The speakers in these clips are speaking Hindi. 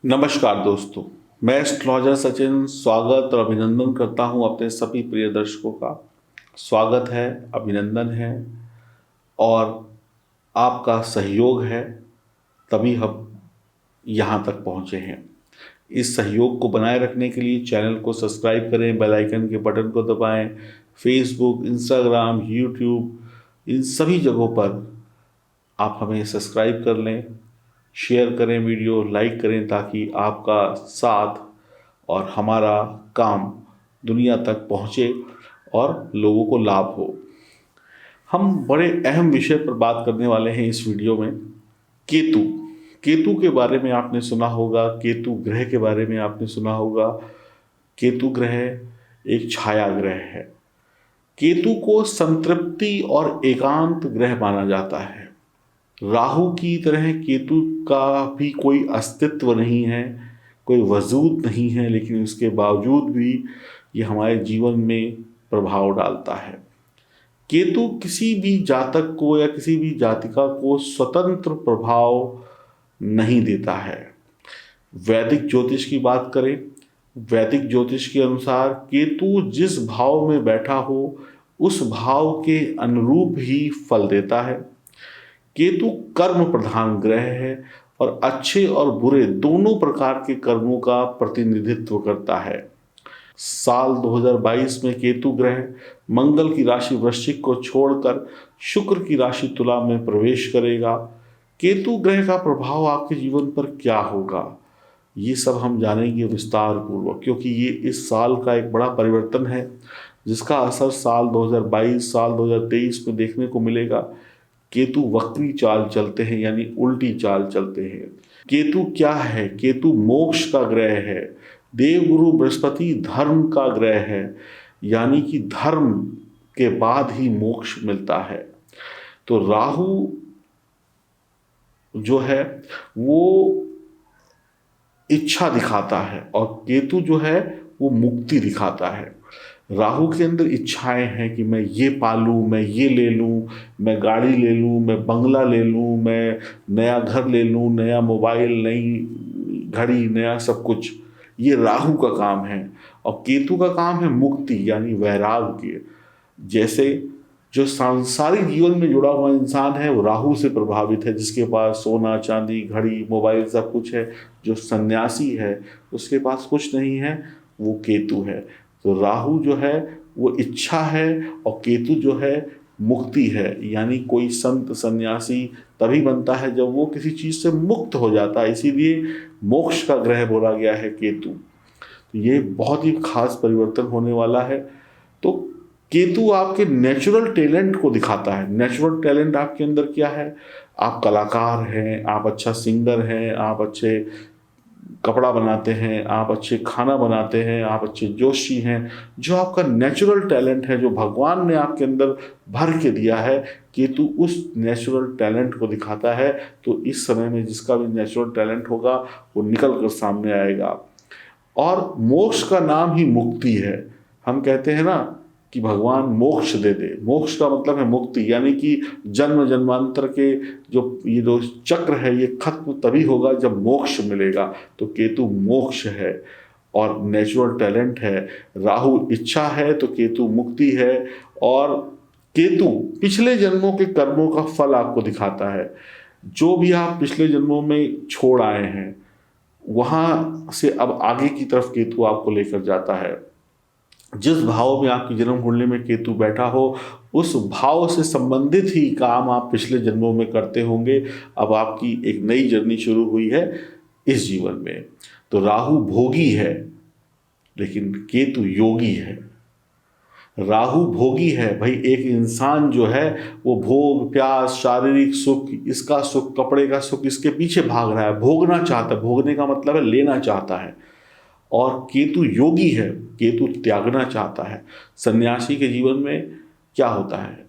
नमस्कार दोस्तों, मैं एस्ट्रोलॉजर सचिन स्वागत और अभिनंदन करता हूं अपने सभी प्रिय दर्शकों का। स्वागत है, अभिनंदन है और आपका सहयोग है, तभी हम यहाँ तक पहुँचे हैं। इस सहयोग को बनाए रखने के लिए चैनल को सब्सक्राइब करें, बेल आइकन के बटन को दबाएं। फेसबुक, इंस्टाग्राम, यूट्यूब, इन सभी जगहों पर आप हमें सब्सक्राइब कर लें, शेयर करें, वीडियो लाइक करें, ताकि आपका साथ और हमारा काम दुनिया तक पहुँचे और लोगों को लाभ हो। हम बड़े अहम विषय पर बात करने वाले हैं इस वीडियो में। केतु। केतु के बारे में आपने सुना होगा, केतु ग्रह के बारे में आपने सुना होगा। केतु ग्रह एक छाया ग्रह है। केतु को संतृप्ति और एकांत ग्रह माना जाता है। राहु की तरह केतु का भी कोई अस्तित्व नहीं है, कोई वजूद नहीं है, लेकिन उसके बावजूद भी ये हमारे जीवन में प्रभाव डालता है। केतु किसी भी जातक को या किसी भी जातिका को स्वतंत्र प्रभाव नहीं देता है। वैदिक ज्योतिष की बात करें, वैदिक ज्योतिष के अनुसार केतु जिस भाव में बैठा हो उस भाव के अनुरूप ही फल देता है। केतु कर्म प्रधान ग्रह है और अच्छे और बुरे दोनों प्रकार के कर्मों का प्रतिनिधित्व करता है। साल 2022 में केतु ग्रह मंगल की राशि वृश्चिक को छोड़कर शुक्र की राशि तुला में प्रवेश करेगा। केतु ग्रह का प्रभाव आपके जीवन पर क्या होगा, ये सब हम जानेंगे विस्तार पूर्वक, क्योंकि ये इस साल का एक बड़ा परिवर्तन है जिसका असर साल 2022, साल 2023 में देखने को मिलेगा। केतु वक्री चाल चलते हैं, यानी उल्टी चाल चलते हैं। केतु क्या है? केतु मोक्ष का ग्रह है। देवगुरु बृहस्पति धर्म का ग्रह है, यानी कि धर्म के बाद ही मोक्ष मिलता है। तो राहु जो है वो इच्छा दिखाता है और केतु जो है वो मुक्ति दिखाता है। राहु के अंदर इच्छाएं हैं कि मैं ये पालूं, मैं ये ले लूं, मैं गाड़ी ले लूं, मैं बंगला ले लूं, मैं नया घर ले लूं, नया मोबाइल, नई घड़ी, नया सब कुछ। ये राहु का काम है। और केतु का काम है मुक्ति, यानी वैराग्य। जैसे जो सांसारिक जीवन में जुड़ा हुआ इंसान है वो राहु से प्रभावित है, जिसके पास सोना चांदी घड़ी मोबाइल सब कुछ है। जो सन्यासी है उसके पास कुछ नहीं है, वो केतु है। तो राहु जो है वो इच्छा है और केतु जो है मुक्ति है। यानी कोई संत सन्यासी तभी बनता है जब वो किसी चीज से मुक्त हो जाता है, इसीलिए मोक्ष का ग्रह बोला गया है केतु। तो ये बहुत ही खास परिवर्तन होने वाला है। तो केतु आपके नेचुरल टैलेंट को दिखाता है। नेचुरल टैलेंट आपके अंदर क्या है? आप कलाकार हैं, आप अच्छा सिंगर हैं, आप अच्छे कपड़ा बनाते हैं, आप अच्छे खाना बनाते हैं, आप अच्छे जोशी हैं। जो आपका नेचुरल टैलेंट है, जो भगवान ने आपके अंदर भर के दिया है, केतु उस नेचुरल टैलेंट को दिखाता है। तो इस समय में जिसका भी नेचुरल टैलेंट होगा वो निकल कर सामने आएगा। और मोक्ष का नाम ही मुक्ति है। हम कहते हैं ना कि भगवान मोक्ष दे दे। मोक्ष का मतलब है मुक्ति, यानी कि जन्म जन्मांतर के जो चक्र है ये खत्म तभी होगा जब मोक्ष मिलेगा। तो केतु मोक्ष है और नेचुरल टैलेंट है। राहु इच्छा है तो केतु मुक्ति है। और केतु पिछले जन्मों के कर्मों का फल आपको दिखाता है। जो भी आप पिछले जन्मों में छोड़ आए हैं वहां से अब आगे की तरफ केतु आपको लेकर जाता है। जिस भाव में आपकी जन्म कुंडली में केतु बैठा हो उस भाव से संबंधित ही काम आप पिछले जन्मों में करते होंगे। अब आपकी एक नई जर्नी शुरू हुई है इस जीवन में। तो राहु भोगी है लेकिन केतु योगी है। राहु भोगी है भाई, एक इंसान जो है वो भोग प्यास शारीरिक सुख, इसका सुख कपड़े का सुख, इसके पीछे भाग रहा है, भोगना चाहता है। भोगने का मतलब है लेना चाहता है। और केतु योगी है, केतु त्यागना चाहता है। सन्यासी के जीवन में क्या होता है?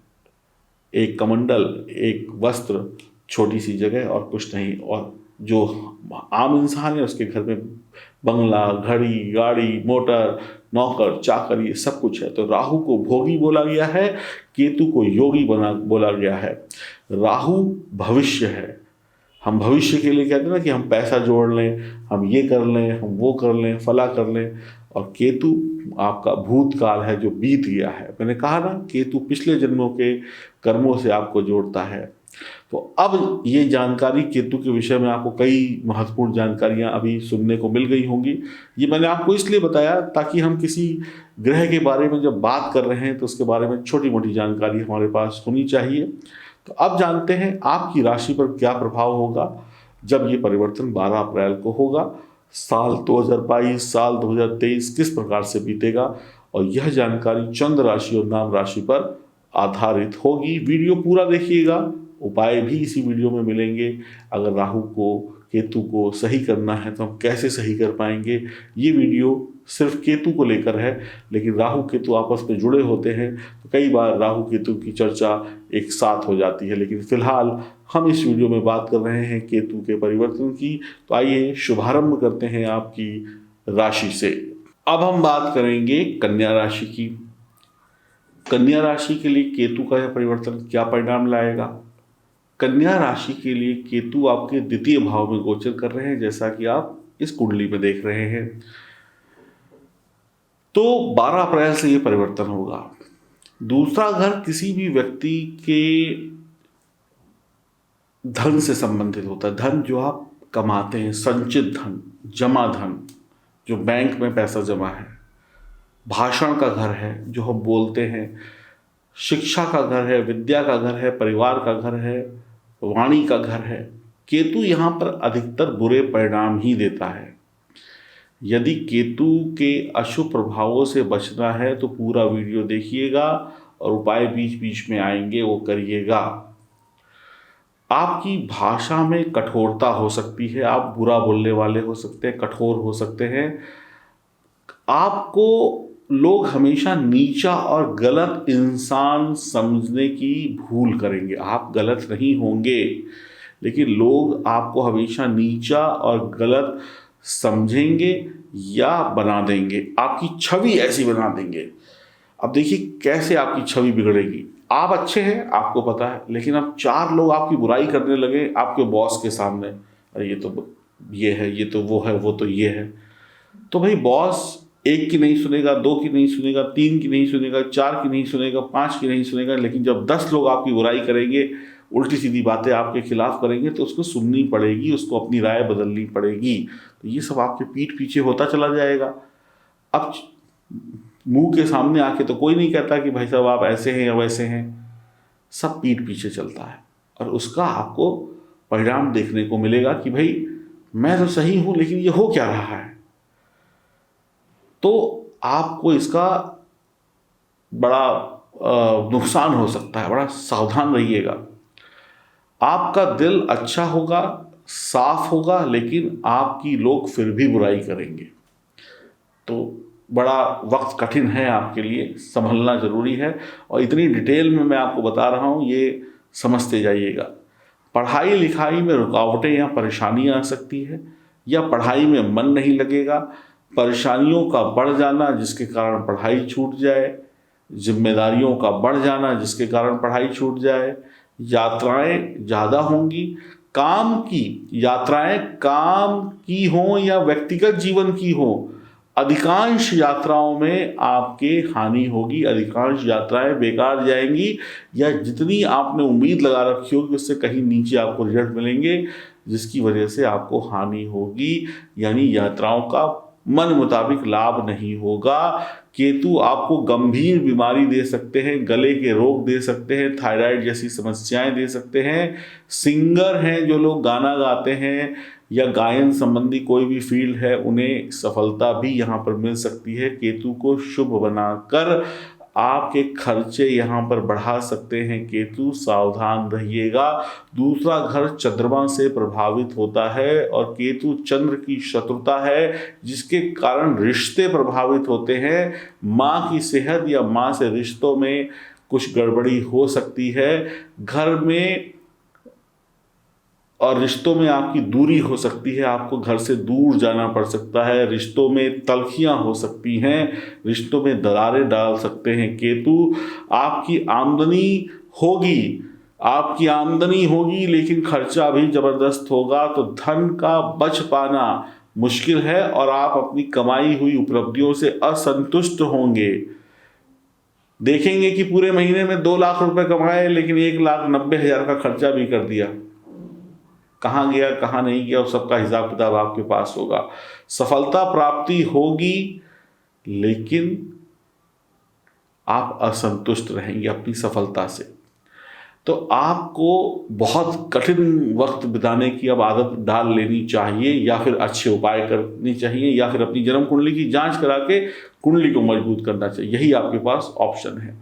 एक कमंडल, एक वस्त्र, छोटी सी जगह और कुछ नहीं। और जो आम इंसान है उसके घर में बंगला, घड़ी, गाड़ी, मोटर, नौकर, चाकर, ये सब कुछ है। तो राहु को भोगी बोला गया है, केतु को योगी बोला गया है। राहु भविष्य है। हम भविष्य के लिए कहते हैं ना कि हम पैसा जोड़ लें, हम ये कर लें, हम वो कर लें, फला कर लें। और केतु आपका भूतकाल है जो बीत गया है। मैंने कहा ना, केतु पिछले जन्मों के कर्मों से आपको जोड़ता है। तो अब ये जानकारी केतु के विषय में आपको कई महत्वपूर्ण जानकारियां अभी सुनने को मिल गई होंगी। ये मैंने आपको इसलिए बताया ताकि हम किसी ग्रह के बारे में जब बात कर रहे हैं तो उसके बारे में छोटी मोटी जानकारी हमारे पास होनी चाहिए। तो अब जानते हैं आपकी राशि पर क्या प्रभाव होगा जब ये परिवर्तन 12 अप्रैल को होगा। साल 2022, साल 2023 किस प्रकार से बीतेगा, और यह जानकारी चंद्र राशि और नाम राशि पर आधारित होगी। वीडियो पूरा देखिएगा, उपाय भी इसी वीडियो में मिलेंगे। अगर राहु को, केतु को सही करना है तो हम कैसे सही कर पाएंगे, ये वीडियो सिर्फ केतु को लेकर है, लेकिन राहु केतु आपस में जुड़े होते हैं तो कई बार राहु केतु की चर्चा एक साथ हो जाती है। लेकिन फिलहाल हम इस वीडियो में बात कर रहे हैं केतु के परिवर्तन की। तो आइए शुभारंभ करते हैं आपकी राशि से। अब हम बात करेंगे कन्या राशि की। कन्या राशि के लिए केतु का यह परिवर्तन क्या परिणाम लाएगा। कन्या राशि के लिए केतु आपके द्वितीय भाव में गोचर कर रहे हैं, जैसा कि आप इस कुंडली में देख रहे हैं। तो 12 अप्रैल से यह परिवर्तन होगा। दूसरा घर किसी भी व्यक्ति के धन से संबंधित होता है। धन जो आप कमाते हैं, संचित धन, जमा धन, जो बैंक में पैसा जमा है। भाषण का घर है, जो हम बोलते हैं। शिक्षा का घर है, विद्या का घर है, परिवार का घर है, वाणी का घर है। केतु यहाँ पर अधिकतर बुरे परिणाम ही देता है। यदि केतु के अशुभ प्रभावों से बचना है तो पूरा वीडियो देखिएगा और उपाय बीच बीच में आएंगे, वो करिएगा। आपकी भाषा में कठोरता हो सकती है, आप बुरा बोलने वाले हो सकते हैं, कठोर हो सकते हैं। आपको लोग हमेशा नीचा और गलत इंसान समझने की भूल करेंगे। आप गलत नहीं होंगे, लेकिन लोग आपको हमेशा नीचा और गलत समझेंगे या बना देंगे, आपकी छवि ऐसी बना देंगे। अब देखिए कैसे आपकी छवि बिगड़ेगी। आप अच्छे हैं, आपको पता है, लेकिन अब 4 लोग आपकी बुराई करने लगे आपके बॉस के सामने। अरे ये तो ये है, ये तो वो है, वो तो ये है। तो भाई बॉस 1 की नहीं सुनेगा, 2 की नहीं सुनेगा, 3 की नहीं सुनेगा, 4 की नहीं सुनेगा, 5 की नहीं सुनेगा। लेकिन जब 10 लोग आपकी बुराई करेंगे, उल्टी सीधी बातें आपके खिलाफ करेंगे, तो उसको सुननी पड़ेगी, उसको अपनी राय बदलनी पड़ेगी। तो ये सब आपके पीठ पीछे होता चला जाएगा। अब मुंह के सामने आके तो कोई नहीं कहता कि भाई साहब आप ऐसे हैं या वैसे हैं। सब पीठ पीछे चलता है और उसका आपको परिणाम देखने को मिलेगा कि भाई मैं तो सही हूं, लेकिन ये हो क्या रहा है। तो आपको इसका बड़ा नुकसान हो सकता है, बड़ा सावधान रहिएगा। आपका दिल अच्छा होगा, साफ होगा, लेकिन आपकी लोग फिर भी बुराई करेंगे। तो बड़ा वक्त कठिन है आपके लिए, संभलना जरूरी है। और इतनी डिटेल में मैं आपको बता रहा हूँ, ये समझते जाइएगा। पढ़ाई लिखाई में रुकावटें या परेशानियाँ आ सकती है, या पढ़ाई में मन नहीं लगेगा। परेशानियों का बढ़ जाना जिसके कारण पढ़ाई छूट जाए, जिम्मेदारियों का बढ़ जाना जिसके कारण पढ़ाई छूट जाए। यात्राएं ज़्यादा होंगी, काम की यात्राएं, काम की हों या व्यक्तिगत जीवन की हों, अधिकांश यात्राओं में आपके हानि होगी। अधिकांश यात्राएं बेकार जाएंगी, या जितनी आपने उम्मीद लगा रखी होगी उससे कहीं नीचे आपको रिजल्ट मिलेंगे, जिसकी वजह से आपको हानि होगी। यानी यात्राओं का मन मुताबिक लाभ नहीं होगा। केतु आपको गंभीर बीमारी दे सकते हैं, गले के रोग दे सकते हैं, थायराइड जैसी समस्याएं दे सकते हैं। सिंगर हैं, जो लोग गाना गाते हैं या गायन संबंधी कोई भी फील्ड है, उन्हें सफलता भी यहाँ पर मिल सकती है। केतु को शुभ बनाकर आपके खर्चे यहाँ पर बढ़ा सकते हैं केतु, सावधान रहिएगा। दूसरा घर चंद्रमा से प्रभावित होता है और केतु चंद्र की शत्रुता है, जिसके कारण रिश्ते प्रभावित होते हैं। माँ की सेहत या माँ से रिश्तों में कुछ गड़बड़ी हो सकती है। घर में और रिश्तों में आपकी दूरी हो सकती है, आपको घर से दूर जाना पड़ सकता है। रिश्तों में तल्खियां हो सकती हैं, रिश्तों में दरारें डाल सकते हैं केतु। आपकी आमदनी होगी, आपकी आमदनी होगी लेकिन खर्चा भी जबरदस्त होगा, तो धन का बच पाना मुश्किल है और आप अपनी कमाई हुई उपलब्धियों से असंतुष्ट होंगे। देखेंगे कि पूरे महीने में 2 लाख रुपए कमाए लेकिन 1,90,000 का खर्चा भी कर दिया। कहाँ गया कहाँ नहीं गया उस सबका हिसाब किताब आपके पास होगा। सफलता प्राप्ति होगी लेकिन आप असंतुष्ट रहेंगे अपनी सफलता से। तो आपको बहुत कठिन वक्त बिताने की अब आदत डाल लेनी चाहिए, या फिर अच्छे उपाय करनी चाहिए, या फिर अपनी जन्म कुंडली की जांच करा के कुंडली को मजबूत करना चाहिए। यही आपके पास ऑप्शन है।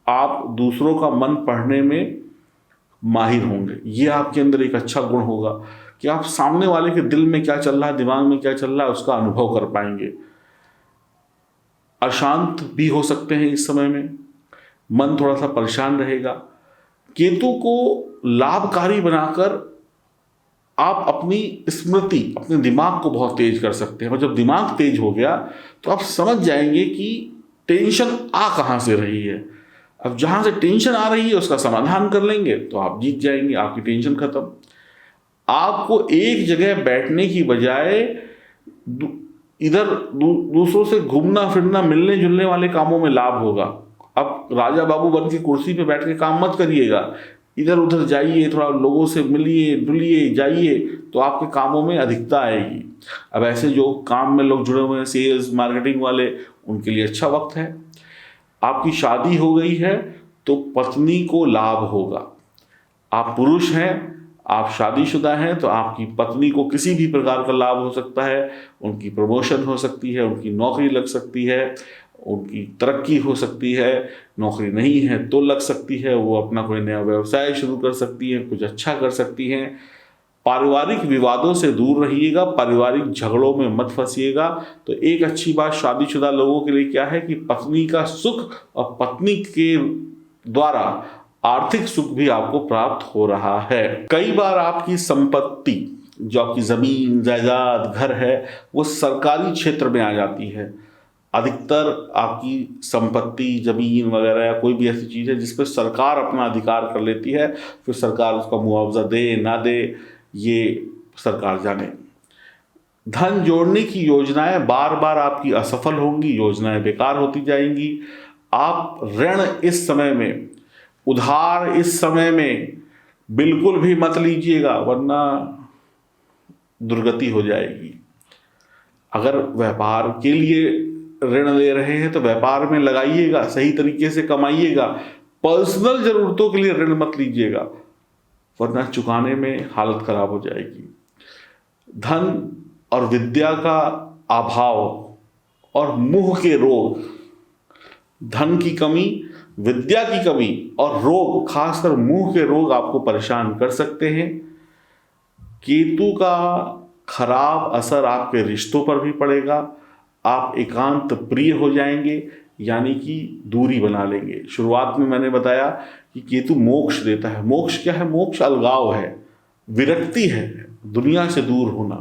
आप दूसरों का मन पढ़ने में माहिर होंगे। ये आपके अंदर एक अच्छा गुण होगा कि आप सामने वाले के दिल में क्या चल रहा है, दिमाग में क्या चल रहा है, उसका अनुभव कर पाएंगे। अशांत भी हो सकते हैं इस समय में, मन थोड़ा सा परेशान रहेगा। केतु को लाभकारी बनाकर आप अपनी स्मृति, अपने दिमाग को बहुत तेज कर सकते हैं। और जब दिमाग तेज हो गया तो आप समझ जाएंगे कि टेंशन आ कहाँ से रही है। अब जहाँ से टेंशन आ रही है उसका समाधान कर लेंगे तो आप जीत जाएंगे, आपकी टेंशन खत्म। आपको एक जगह बैठने की बजाय इधर दूसरों से घूमना फिरना, मिलने जुलने वाले कामों में लाभ होगा। अब राजा बाबू बन के कुर्सी पे बैठ के काम मत करिएगा, इधर उधर जाइए, थोड़ा लोगों से मिलिए डुलिए जाइए, तो आपके कामों में अधिकता आएगी। अब ऐसे जो काम में लोग जुड़े हुए हैं, सेल्स मार्केटिंग वाले, उनके लिए अच्छा वक्त है। आपकी शादी हो गई है तो पत्नी को लाभ होगा। आप पुरुष हैं, आप शादीशुदा हैं, तो आपकी पत्नी को किसी भी प्रकार का लाभ हो सकता है। उनकी प्रमोशन हो सकती है, उनकी नौकरी लग सकती है, उनकी तरक्की हो सकती है। नौकरी नहीं है तो लग सकती है, वो अपना कोई नया व्यवसाय शुरू कर सकती हैं, कुछ अच्छा कर सकती हैं। पारिवारिक विवादों से दूर रहिएगा, पारिवारिक झगड़ों में मत फंसिएगा। तो एक अच्छी बात शादीशुदा लोगों के लिए क्या है कि पत्नी का सुख और पत्नी के द्वारा आर्थिक सुख भी आपको प्राप्त हो रहा है। कई बार आपकी संपत्ति, जो आपकी जमीन जायदाद घर है, वो सरकारी क्षेत्र में आ जाती है। अधिकतर आपकी संपत्ति जमीन वगैरह या कोई भी ऐसी चीज़ है जिस पर सरकार अपना अधिकार कर लेती है, फिर सरकार उसका मुआवजा दे ना दे ये सरकार जाने। धन जोड़ने की योजनाएं बार बार आपकी असफल होंगी, योजनाएं बेकार होती जाएंगी। आप ऋण इस समय में, उधार इस समय में बिल्कुल भी मत लीजिएगा, वरना दुर्गति हो जाएगी। अगर व्यापार के लिए ऋण ले रहे हैं तो व्यापार में लगाइएगा, सही तरीके से कमाइएगा। पर्सनल जरूरतों के लिए ऋण मत लीजिएगा, वरना चुकाने में हालत खराब हो जाएगी। धन और विद्या का अभाव और मुंह के रोग, धन की कमी, विद्या की कमी और रोग, खासकर मुंह के रोग आपको परेशान कर सकते हैं। केतु का खराब असर आपके रिश्तों पर भी पड़ेगा। आप एकांत प्रिय हो जाएंगे, यानी कि दूरी बना लेंगे। शुरुआत में मैंने बताया कि केतु मोक्ष देता है। मोक्ष क्या है? मोक्ष अलगाव है, विरक्ति है, दुनिया से दूर होना।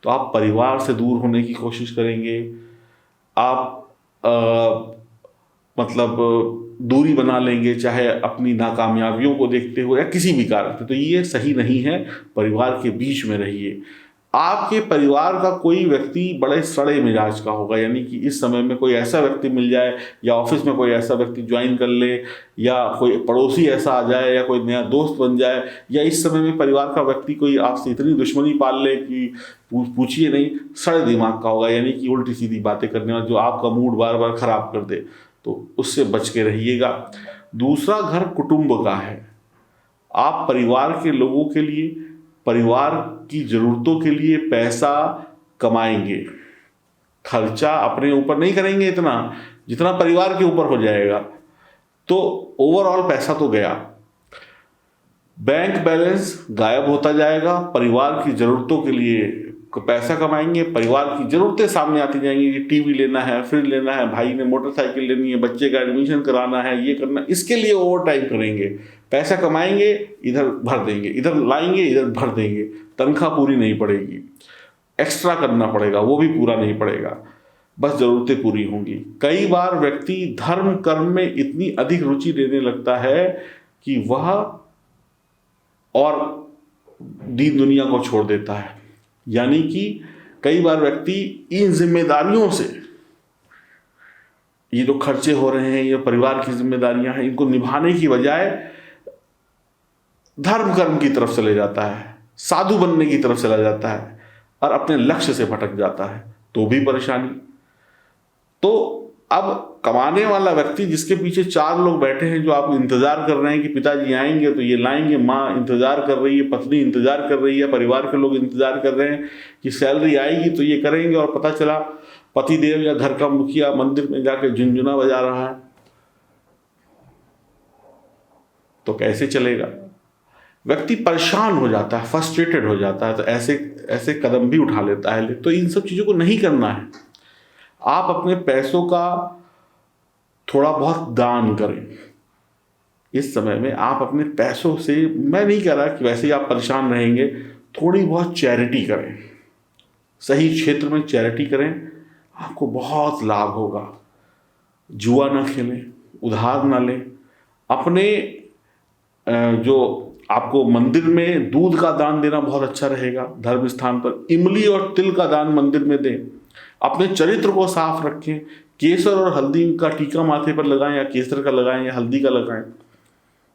तो आप परिवार से दूर होने की कोशिश करेंगे, आप मतलब दूरी बना लेंगे, चाहे अपनी नाकामयाबियों को देखते हुए या किसी भी कारण से। तो ये सही नहीं है, परिवार के बीच में रहिए। आपके परिवार का कोई व्यक्ति बड़े सड़े मिजाज का होगा, यानी कि इस समय में कोई ऐसा व्यक्ति मिल जाए, या ऑफिस में कोई ऐसा व्यक्ति ज्वाइन कर ले, या कोई पड़ोसी ऐसा आ जाए, या कोई नया दोस्त बन जाए, या इस समय में परिवार का व्यक्ति कोई आपसे इतनी दुश्मनी पाल ले कि पूछिए नहीं, सड़े दिमाग का होगा, यानी कि उल्टी सीधी बातें करने वाला, जो आपका मूड बार बार खराब कर दे। तो उससे बच के रहिएगा। दूसरा घर कुटुंब का है। आप परिवार के लोगों के लिए, परिवार की ज़रूरतों के लिए पैसा कमाएंगे। खर्चा अपने ऊपर नहीं करेंगे इतना जितना परिवार के ऊपर हो जाएगा, तो ओवरऑल पैसा तो गया। बैंक बैलेंस गायब होता जाएगा। परिवार की ज़रूरतों के लिए पैसा कमाएंगे, परिवार की ज़रूरतें सामने आती जाएंगी कि टीवी लेना है, फ्रिज लेना है, भाई ने मोटरसाइकिल लेनी है, बच्चे का एडमिशन कराना है, ये करना, इसके लिए ओवर टाइम करेंगे। पैसा कमाएंगे, इधर भर देंगे, इधर लाएंगे, इधर भर देंगे। तनख्वाह पूरी नहीं पड़ेगी, एक्स्ट्रा करना पड़ेगा, वो भी पूरा नहीं पड़ेगा, बस ज़रूरतें पूरी होंगी। कई बार व्यक्ति धर्म कर्म में इतनी अधिक रुचि लेने लगता है कि वह और दीन दुनिया को छोड़ देता है। यानी कि कई बार व्यक्ति इन जिम्मेदारियों से, ये जो खर्चे हो रहे हैं, ये परिवार की जिम्मेदारियां हैं, इनको निभाने की बजाय धर्म कर्म की तरफ चले जाता है, साधु बनने की तरफ चला जाता है और अपने लक्ष्य से भटक जाता है, तो भी परेशानी। तो अब कमाने वाला व्यक्ति जिसके पीछे 4 लोग बैठे हैं, जो आप इंतजार कर रहे हैं कि पिताजी आएंगे तो ये लाएंगे, माँ इंतजार कर रही है, पत्नी इंतजार कर रही है, परिवार के लोग इंतजार कर रहे हैं कि सैलरी आएगी तो ये करेंगे, और पता चला पतिदेव या घर का मुखिया मंदिर में जाके झुनझुना बजा रहा है, तो कैसे चलेगा? व्यक्ति परेशान हो जाता है, फ्रस्ट्रेटेड हो जाता है, तो ऐसे कदम भी उठा लेता है। तो इन सब चीज़ों को नहीं करना है। आप अपने पैसों का थोड़ा बहुत दान करें। इस समय में आप अपने पैसों से, मैं नहीं कह रहा कि वैसे ही आप परेशान रहेंगे, थोड़ी बहुत चैरिटी करें, सही क्षेत्र में चैरिटी करें, आपको बहुत लाभ होगा। जुआ ना खेलें, उधार ना लें, अपने जो आपको मंदिर में दूध का दान देना बहुत अच्छा रहेगा। धर्म स्थान पर इमली और तिल का दान मंदिर में दें। अपने चरित्र को साफ रखें। केसर और हल्दी का टीका माथे पर लगाएं, या केसर का लगाएं या हल्दी का लगाएं,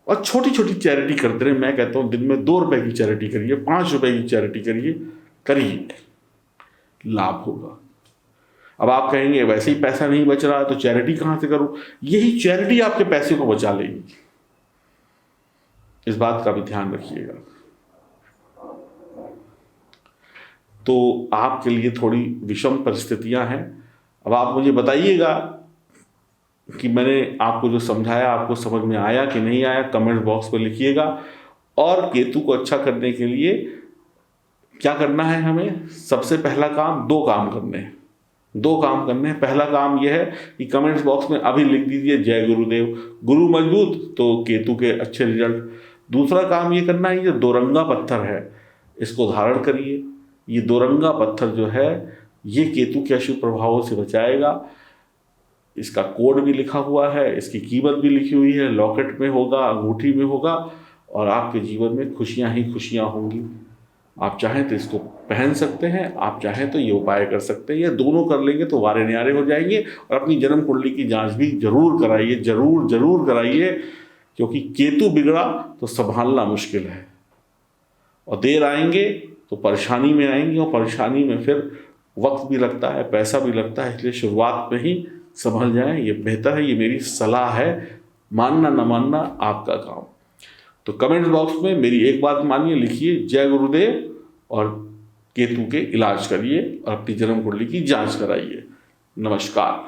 और छोटी छोटी चैरिटी करते रहें। मैं कहता हूँ दिन में 2 रुपए की चैरिटी करिए, 5 रुपए की चैरिटी करिए, लाभ होगा। अब आप कहेंगे वैसे ही पैसा नहीं बच रहा है तो चैरिटी कहाँ से करूँ? यही चैरिटी आपके पैसे को बचा लेगी। इस बात का भी ध्यान रखिएगा। तो आपके लिए थोड़ी विषम परिस्थितियां हैं। अब आप मुझे बताइएगा कि मैंने आपको जो समझाया आपको समझ में आया कि नहीं आया, कमेंट बॉक्स में लिखिएगा। और केतु को अच्छा करने के लिए क्या करना है हमें? सबसे पहला काम, 2 काम करने हैं। 2 काम करने हैं। पहला काम यह है कि कमेंट्स बॉक्स में अभी लिख दीजिए जय गुरुदेव। गुरु मजबूत तो केतु के अच्छे रिजल्ट। दूसरा काम ये करना है, ये 2 रंगा पत्थर है, इसको धारण करिए। ये 2 रंगा पत्थर जो है ये केतु के अशुभ प्रभावों से बचाएगा। इसका कोड भी लिखा हुआ है, इसकी कीमत भी लिखी हुई है, लॉकेट में होगा, अंगूठी में होगा, और आपके जीवन में खुशियां ही खुशियां होंगी। आप चाहें तो इसको पहन सकते हैं, आप चाहें तो ये उपाय कर सकते हैं। ये दोनों कर लेंगे तो वारे न्यारे हो जाएंगे। और अपनी जन्म कुंडली की जांच भी जरूर कराइए, जरूर कराइए, क्योंकि केतु बिगड़ा तो संभालना मुश्किल है, और देर आएंगे तो परेशानी में आएंगे, और परेशानी में फिर वक्त भी लगता है, पैसा भी लगता है। इसलिए शुरुआत में ही संभल जाएं, ये बेहतर है। ये मेरी सलाह है, मानना न मानना आपका काम। तो कमेंट बॉक्स में मेरी एक बात मानिए, लिखिए जय गुरुदेव, और केतु के इलाज करिए और अपनी जन्म कुंडली की जांच कराइए। नमस्कार।